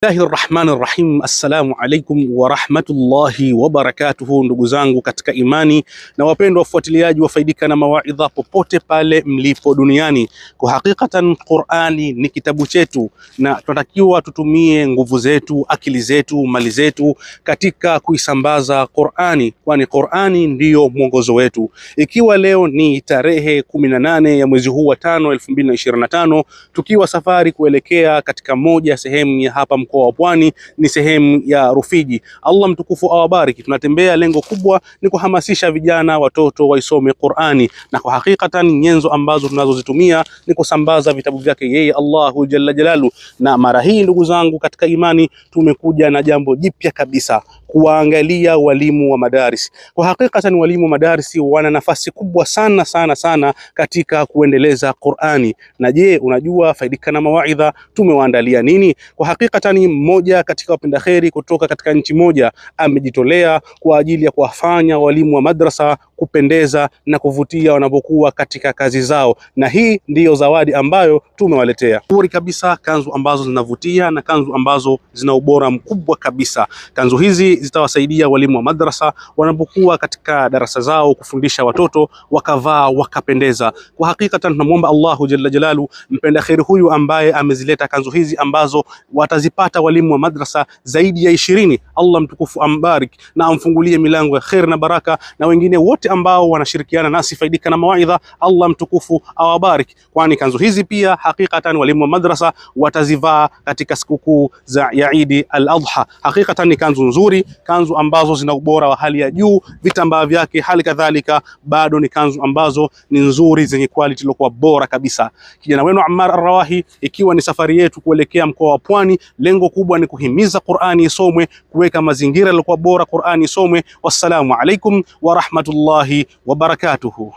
Bismillahirrahmanirrahim. Assalamu alaikum wa rahmatullahi wa barakatuhu, ndugu zangu katika imani na wapendwa wafuatiliaji wa Faidika na Mawaidha popote pale mlipo duniani. Kwa hakikatan Qur'ani ni kitabu chetu na tunatakiwa tutumie nguvu zetu, akili zetu, mali zetu katika kuisambaza Qur'ani, kwani Qur'ani ndiyo mwongozo wetu. Ikiwa leo ni tarehe 18 ya mwezi huu wa 5 2025, tukiwa safari kuelekea katika moja sehemu ya hapa mkoa wa Pwani, ni sehemu ya Rufiji. Allah mtukufu awabariki. Tunatembea, lengo kubwa ni kuhamasisha vijana, watoto waisome Qur'ani, na kwa hakikatan nyenzo ambazo tunazozitumia ni kusambaza vitabu vyake yeye Allahu jalla jalalu. Na mara hii ndugu zangu katika imani, tumekuja na jambo jipya kabisa, kuwaangalia walimu wa madaris. Kwa hakikatan walimu wa madaris wana nafasi kubwa sana katika kuendeleza Qur'ani. Na je, unajua Faidika na Mawaidha tumewaandalia nini? Kwa hakikatan mmoja katika wapenda kheri kutoka katika nchi moja amejitolea kwa ajili ya kuwafanya walimu wa madrasa kupendeza na kuvutia wanapokuwa katika kazi zao, na hii ndiyo zawadi ambayo tumewaletea. Bora kabisa, kanzu ambazo zinavutia na kanzu ambazo zina ubora mkubwa kabisa. Kanzu hizi zitawasaidia walimu wa madrasa wanapokuwa katika darasa zao kufundisha watoto, wakavaa wakapendeza. Kwa hakikatan tunamwomba Allahu jalla jalalu mpenda kheri huyu ambaye amezileta kanzu hizi ambazo watazipata walimu wa madrasa zaidi ya 20. Allah mtukufu ambarik na amfungulie milango ya khair na baraka, na wengine wote ambao wanashirikiana nasi Faidika na Mawaidha, Allah mtukufu awabarik, kwani kanzu hizi pia hakikatan walimu wa madrasa watazivaa katika sikukuu za Eid al-Adha. Hakikatan ni kanzu nzuri, kanzu ambazo zina ubora wa hali ya juu, vitambaa vyake hali kadhalika bado ni kanzu ambazo ni nzuri, zenye quality iliyokuwa bora kabisa. Kijana wenu Ammar Ar-Rawahi, ikiwa ni safari yetu kuelekea mkoa wa Pwani, lengo kubwa ni kuhimiza Qur'ani isomwe, kuweka mazingira yaliyokuwa bora Qur'ani isomwe. Wassalamu alaikum wa rahmatullahi wa barakatuhu.